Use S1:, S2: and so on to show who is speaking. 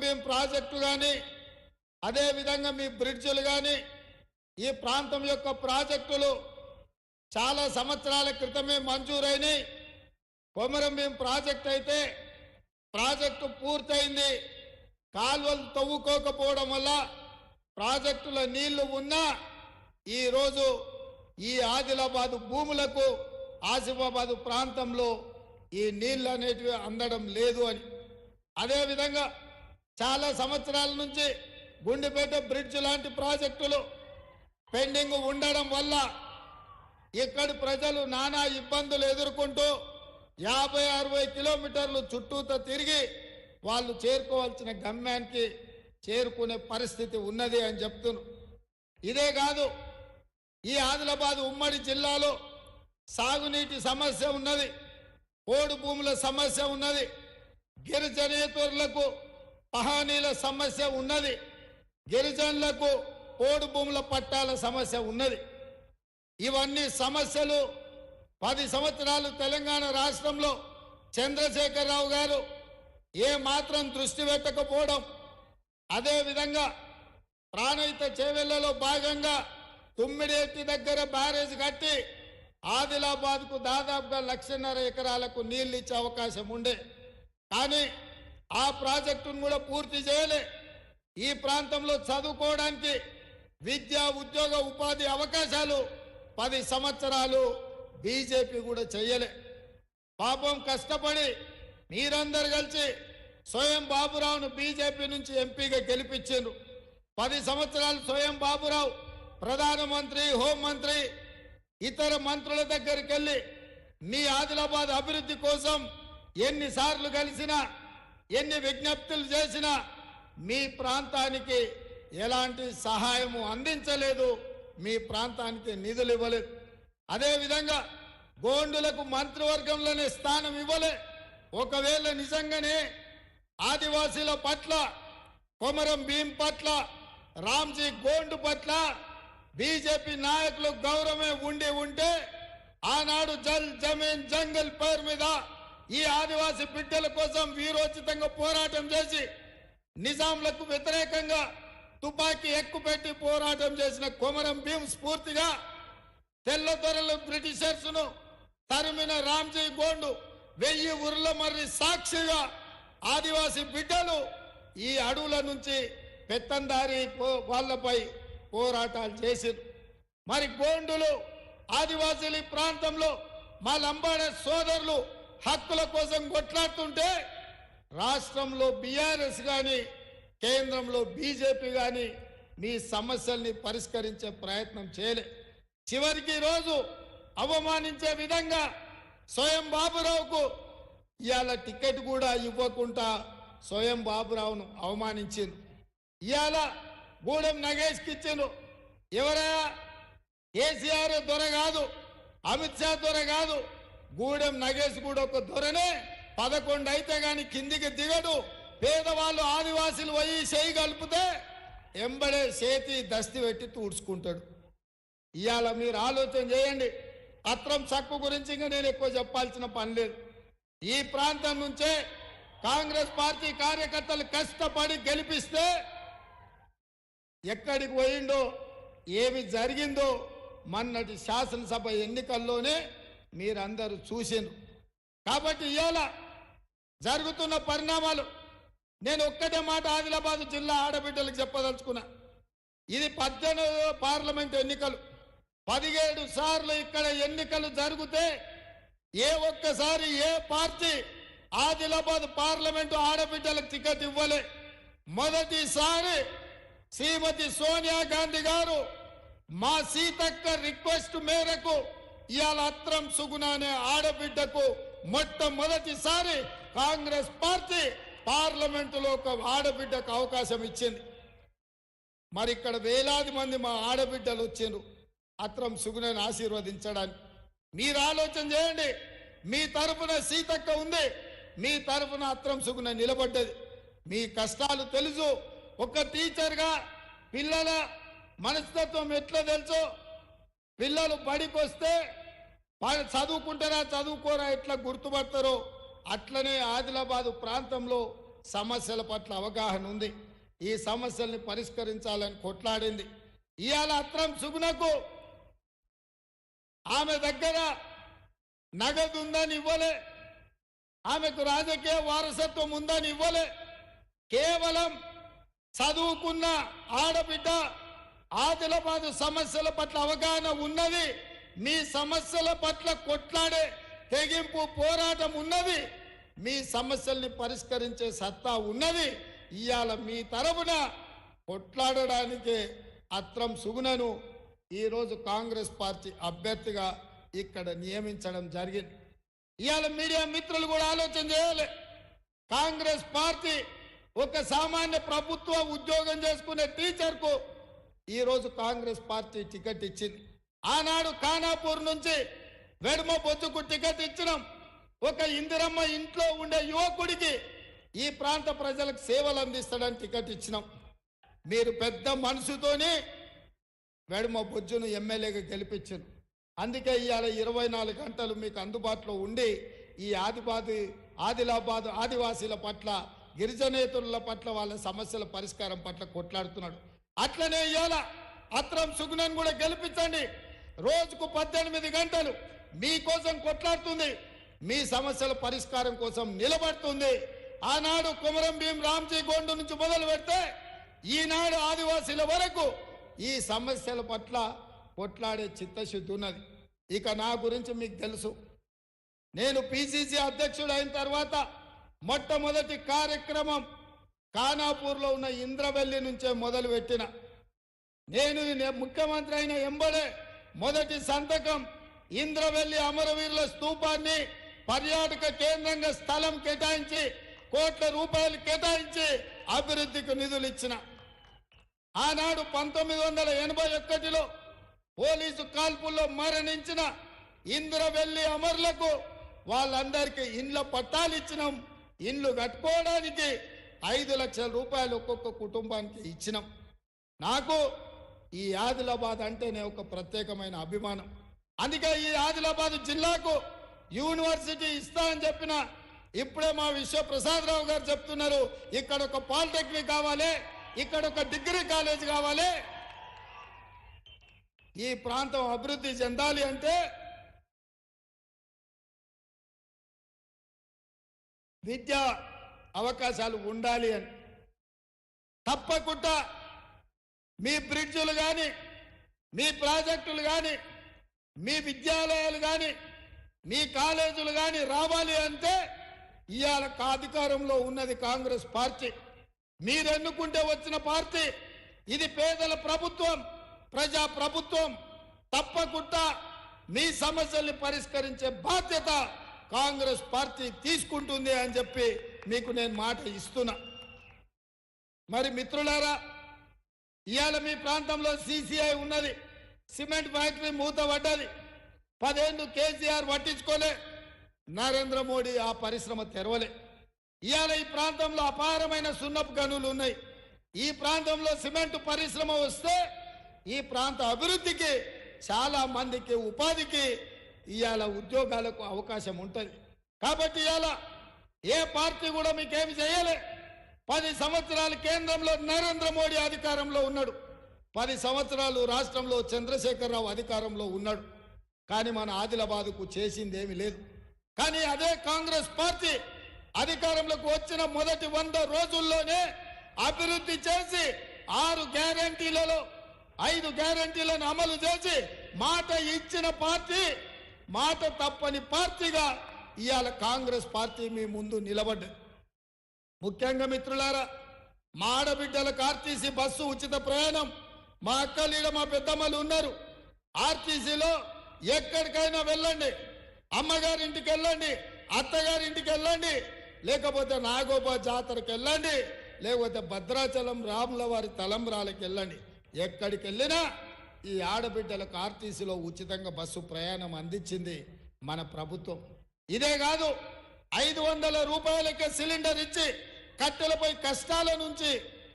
S1: Bheem project కానీ అదేవిధంగా మీ బ్రిడ్జులు కానీ ఈ ప్రాంతం యొక్క ప్రాజెక్టులు చాలా సంవత్సరాల క్రితమే మంజూరైనాయి. కొమరం భీం ప్రాజెక్ట్ అయితే ప్రాజెక్టు పూర్తయింది. కాల్వలు తవ్వుకోకపోవడం వల్ల ప్రాజెక్టుల నీళ్లు ఉన్నా ఈరోజు ఈ ఆదిలాబాదు భూములకు ఆసిఫాబాదు ప్రాంతంలో ఈ నీళ్ళు అనేటివి అందడం లేదు అని. అదేవిధంగా చాలా సంవత్సరాల నుంచి గుండెపేట బ్రిడ్జ్ లాంటి ప్రాజెక్టులు పెండింగ్ ఉండడం వల్ల ఇక్కడి ప్రజలు నానా ఇబ్బందులు ఎదుర్కొంటూ 50-60 కిలోమీటర్లు చుట్టూతో తిరిగి వాళ్ళు చేరుకోవాల్సిన గమ్యానికి చేరుకునే పరిస్థితి ఉన్నది అని చెప్తున్నారు. ఇదే కాదు, ఈ ఆదిలాబాద్ ఉమ్మడి జిల్లాలో సాగునీటి సమస్య ఉన్నది, పోడు భూముల సమస్య ఉన్నది, గిరిజనేతరులకు పహానీల సమస్య ఉన్నది, గిరిజనులకు పోడు భూముల పట్టాల సమస్య ఉన్నది. ఇవన్నీ సమస్యలు 10 సంవత్సరాలు తెలంగాణ రాష్ట్రంలో చంద్రశేఖరరావు గారు ఏ మాత్రం దృష్టి పెట్టకపోవడం, అదేవిధంగా ప్రాణహిత చేవెళ్లలో భాగంగా తుమ్మిడేటి దగ్గర బ్యారేజ్ కట్టి ఆదిలాబాద్కు దాదాపుగా 1.5 ఎకరాలకు నీళ్లు ఇచ్చే అవకాశం ఉండే, కానీ ఆ ప్రాజెక్టును కూడా పూర్తి చేయలే. ఈ ప్రాంతంలో చదువుకోవడానికి విద్యా ఉద్యోగ ఉపాధి అవకాశాలు 10 సంవత్సరాలు బీజేపీ కూడా చేయలే. పాపం కష్టపడి మీరందరూ కలిసి స్వయం బాబురావును బీజేపీ నుంచి ఎంపీగా గెలిపించారు. 10 సంవత్సరాలు స్వయం బాబురావు ప్రధానమంత్రి, హోంమంత్రి, ఇతర మంత్రుల దగ్గరికి వెళ్ళి మీ ఆదిలాబాద్ అభివృద్ధి కోసం ఎన్నిసార్లు కలిసినా ఎన్ని విజ్ఞప్తులు చేసినా మీ ప్రాంతానికి ఎలాంటి సహాయము అందించలేదు, మీ ప్రాంతానికి నిధులు ఇవ్వలేదు. అదేవిధంగా గోండులకు మంత్రివర్గంలోనే స్థానం ఇవ్వలే. ఒకవేళ నిజంగానే ఆదివాసీల పట్ల, కొమరం భీం పట్ల, రామ్జీ గోండు పట్ల బీజేపీ నాయకులు గౌరవమే ఉంటే ఆనాడు జల్ జమీన్ జంగల్ పేరు మీద ఈ ఆదివాసీ బిడ్డల కోసం వీరోచితంగా పోరాటం చేసి నిజాంలకు వ్యతిరేకంగా తుపాకీ ఎక్కుపెట్టి పోరాటం చేసిన కొమరం భీం స్ఫూర్తిగా తెల్లదొరలు బ్రిటిషర్స్ ను తరిమిన రామ్జీ గోండు 1000 ఉర్ల మర్రి సాక్షిగా ఆదివాసీ బిడ్డలు ఈ అడవుల నుంచి పెత్తందారి వాళ్ళపై పోరాటాలు చేశారు. మరి గోండులు ఆదివాసీల ప్రాంతంలో మా లంబాడ సోదరులు హక్కుల కోసం కొట్లాడుతుంటే రాష్ట్రంలో బీఆర్ఎస్ కానీ కేంద్రంలో బీజేపీ కానీ మీ సమస్యల్ని పరిష్కరించే ప్రయత్నం చేయలే. చివరికి రోజు అవమానించే విధంగా స్వయం బాబురావుకు ఇవాళ టికెట్ కూడా ఇవ్వకుండా స్వయం బాబురావును అవమానించిండు. ఇవాళ గూడెం నగేష్కి ఇచ్చిండు. ఎవరయ్యా? కేసీఆర్ దొర కాదు, అమిత్ షా దొర కాదు, గూడెం నగేష్ కూడా ఒక దొరనే. 11 అయితే గాని కిందికి దిగడు. పేదవాళ్ళు ఆదివాసీలు పోయి చేయి కలిపితే ఎంబడే చేతి దస్తి పెట్టి తూడ్చుకుంటాడు. ఇవాళ మీరు ఆలోచన చేయండి. అత్రం సక్కు గురించి ఇంకా నేను ఎక్కువ చెప్పాల్సిన పని లేదు. ఈ ప్రాంతం నుంచే కాంగ్రెస్ పార్టీ కార్యకర్తలు కష్టపడి గెలిపిస్తే ఎక్కడికి పోయిండో, ఏమి జరిగిందో మొన్నటి శాసనసభ ఎన్నికల్లోనే మీరందరూ చూసిండ్రు. కాబట్టి ఇవాళ జరుగుతున్న పరిణామాలు నేను ఒక్కటే మాట ఆదిలాబాద్ జిల్లా ఆడబిడ్డలకు చెప్పదలుచుకున్నా. ఇది 18వ పార్లమెంట్ ఎన్నికలు. 17 సార్లు ఇక్కడ ఎన్నికలు జరిగితే ఏ ఒక్కసారి ఏ పార్టీ ఆదిలాబాద్ పార్లమెంటు ఆడబిడ్డలకు టికెట్ ఇవ్వలే. మొదటిసారి శ్రీమతి సోనియా గాంధీ గారు మా సీతక్క రిక్వెస్ట్ మేరకు ఇవాళ అత్రం సుగుణ అనే ఆడబిడ్డకు మొట్టమొదటిసారి కాంగ్రెస్ పార్టీ పార్లమెంటులో ఒక ఆడబిడ్డకు అవకాశం ఇచ్చింది. మరి ఇక్కడ వేలాది మంది మా ఆడబిడ్డలు వచ్చిండ్రు అత్రం సుగుణని ఆశీర్వదించడానికి. మీరు ఆలోచన చేయండి. మీ తరఫున సీతక్క ఉంది, మీ తరఫున అత్రం సుగుణ నిలబడ్డది. మీ కష్టాలు తెలుసు. ఒక టీచర్గా పిల్లల మనస్తత్వం ఎట్లా తెలుసో, పిల్లలు బడికి వస్తే చదువుకుంటారా చదువుకోరా ఎట్లా గుర్తుపడతారో అట్లనే ఆదిలాబాదు ప్రాంతంలో సమస్యల పట్ల అవగాహన ఉంది. ఈ సమస్యల్ని పరిష్కరించాలని కొట్లాడింది. ఇవాళ అత్రం సుగుణకు ఆమె దగ్గర నగదు ఉందని ఇవ్వలే, ఆమెకు రాజకీయ వారసత్వం ఉందని ఇవ్వలే. కేవలం చదువుకున్న ఆడబిడ్డ ఆదిలాబాద్ సమస్యల పట్ల అవగాహన ఉన్నది, మీ సమస్యల పట్ల కొట్లాడే తెగింపు పోరాటం ఉన్నది, మీ సమస్యల్ని పరిష్కరించే సత్తా ఉన్నది. ఇవాళ మీ తరపున కొట్లాడడానికి అత్రం సుగుణను ఈరోజు కాంగ్రెస్ పార్టీ అభ్యర్థిగా ఇక్కడ నియమించడం జరిగింది. ఇవాళ మీడియా మిత్రులు కూడా ఆలోచన చేయాలి. కాంగ్రెస్ పార్టీ ఒక సామాన్య ప్రభుత్వ ఉద్యోగం చేసుకునే టీచర్కు ఈరోజు కాంగ్రెస్ పార్టీ టికెట్ ఇచ్చింది. ఆనాడు ఖానాపూర్ నుంచి వెడుమ బొచ్చుకు టికెట్ ఇచ్చినాం. ఒక ఇందిరమ్మ ఇంట్లో ఉండే యువకుడికి ఈ ప్రాంత ప్రజలకు సేవలు అందిస్తాడని టికెట్ ఇచ్చినాం. మీరు పెద్ద మనసుతోని వెడుమ బొజ్జును ఎమ్మెల్యేగా గెలిపించారు. అందుకే ఇవాళ 24 గంటలు మీకు అందుబాటులో ఉండి ఈ ఆదిలాబాద్ ఆదివాసీల పట్ల గిరిజనేతరుల పట్ల వాళ్ళ సమస్యల పరిష్కారం పట్ల కొట్లాడుతున్నాడు. అట్లనే ఇవాళ అత్రం సుగుణను కూడా గెలిపించండి. రోజుకు 18 గంటలు మీకోసం కొట్లాడుతుంది, మీ సమస్యల పరిష్కారం కోసం నిలబడుతుంది. ఆనాడు కుమరం భీం రామ్జీ గోండు నుంచి మొదలు పెడితే ఈనాడు ఆదివాసీల వరకు ఈ సమస్యల పట్ల కొట్లాడే చిత్తశుద్ధి ఉన్నది. ఇక నా గురించి మీకు తెలుసు. నేను పిసిసి అధ్యక్షుడు అయిన తర్వాత మొట్టమొదటి కార్యక్రమం ఖానాపూర్లో ఉన్న ఇంద్రవెల్లి నుంచే మొదలు పెట్టిన. నేను ముఖ్యమంత్రి అయిన ఎంబడే మొదటి సంతకం ఇంద్రవెల్లి అమరవీరుల స్తూపాన్ని పర్యాటక కేంద్రంగా స్థలం కేటాయించి కోట్ల రూపాయలు కేటాయించి అభివృద్ధికి నిధులు ఇచ్చిన. ఆనాడు 1981లో పోలీసు కాల్పుల్లో మరణించిన ఇంద్రవెల్లి అమరులకు వాళ్ళందరికీ ఇండ్ల పట్టాలు ఇచ్చినాం. ఇండ్లు కట్టుకోవడానికి 5 లక్షల రూపాయలు ఒక్కొక్క కుటుంబానికి ఇచ్చినాం. నాకు ఈ ఆదిలాబాద్ అంటేనే ఒక ప్రత్యేకమైన అభిమానం. అందుకే ఈ ఆదిలాబాద్ జిల్లాకు యూనివర్సిటీ ఇస్తా అని చెప్పిన. ఇప్పుడే మా విశ్వప్రసాదరావు గారు చెప్తున్నారు, ఇక్కడ ఒక పాలిటెక్నిక్ కావాలి, ఇక్కడ ఒక డిగ్రీ కాలేజ్ కావాలి. ఈ ప్రాంతం అభివృద్ధి చెందాలి అంటే విద్యా అవకాశాలు ఉండాలి అని. తప్పకుండా మీ బ్రిడ్జులు కానీ, మీ ప్రాజెక్టులు కానీ, మీ విద్యాలయాలు కానీ, మీ కాలేజీలు కానీ రావాలి అంటే ఇవాళ అధికారంలో ఉన్నది కాంగ్రెస్ పార్టీ. మీరు ఎన్నుకుంటే వచ్చిన పార్టీ. ఇది పేదల ప్రభుత్వం, ప్రజా ప్రభుత్వం. తప్పకుండా మీ సమస్యల్ని పరిష్కరించే బాధ్యత కాంగ్రెస్ పార్టీ తీసుకుంటుంది అని చెప్పి మీకు నేను మాట ఇస్తున్నా. మరి మిత్రులారా, ఇవాళ మీ ప్రాంతంలో సిసిఐ ఉన్నది, సిమెంట్ ఫ్యాక్టరీ మూత పడ్డది. 10 ఏళ్ళు కేసీఆర్ పట్టించుకోలే, నరేంద్ర మోడీ ఆ పరిశ్రమ తెరవలే. ఇవాళ ఈ ప్రాంతంలో అపారమైన సున్నపు గనులు ఉన్నాయి. ఈ ప్రాంతంలో సిమెంట్ పరిశ్రమ వస్తే ఈ ప్రాంత అభివృద్ధికి, చాలా మందికి ఉపాధికి, ఇవాళ ఉద్యోగాలకు అవకాశం ఉంటుంది. కాబట్టి ఇవాళ ఏ పార్టీ కూడా మీకేమి చేయలే. 10 సంవత్సరాలు కేంద్రంలో నరేంద్ర మోడీ అధికారంలో ఉన్నాడు, 10 సంవత్సరాలు రాష్ట్రంలో చంద్రశేఖరరావు అధికారంలో ఉన్నాడు. కానీ మన ఆదిలాబాద్కు చేసింది ఏమీ లేదు. కానీ అదే కాంగ్రెస్ పార్టీ అధికారంలోకి వచ్చిన మొదటి 100 రోజుల్లోనే అభివృద్ధి చేసి 6 గ్యారంటీలలో 5 గ్యారంటీలను అమలు చేసి మాట ఇచ్చిన పార్టీ, మాట తప్పని పార్టీగా ఇవాళ కాంగ్రెస్ పార్టీ మీ ముందు నిలబడ్డది. ముఖ్యంగా మిత్రులారా, మా ఆడబిడ్డలకు ఆర్టీసీ బస్సు ఉచిత ప్రయాణం. మా అక్కలీడ మా పెద్దమ్మలు ఉన్నారు. ఆర్టీసీలో ఎక్కడికైనా వెళ్ళండి, అమ్మగారింటికి వెళ్ళండి, అత్తగారింటికి వెళ్ళండి, లేకపోతే నాగోబా జాతరకు వెళ్ళండి, లేకపోతే భద్రాచలం రాముల వారి తలంబ్రాలకు వెళ్ళండి. ఎక్కడికి వెళ్ళినా ఈ ఆడబిడ్డలకు ఆర్టీసీలో ఉచితంగా బస్సు ప్రయాణం అందించింది మన ప్రభుత్వం. ఇదే కాదు, 500 రూపాయలకే సిలిండర్ ఇచ్చి కట్టెలపై కష్టాల నుంచి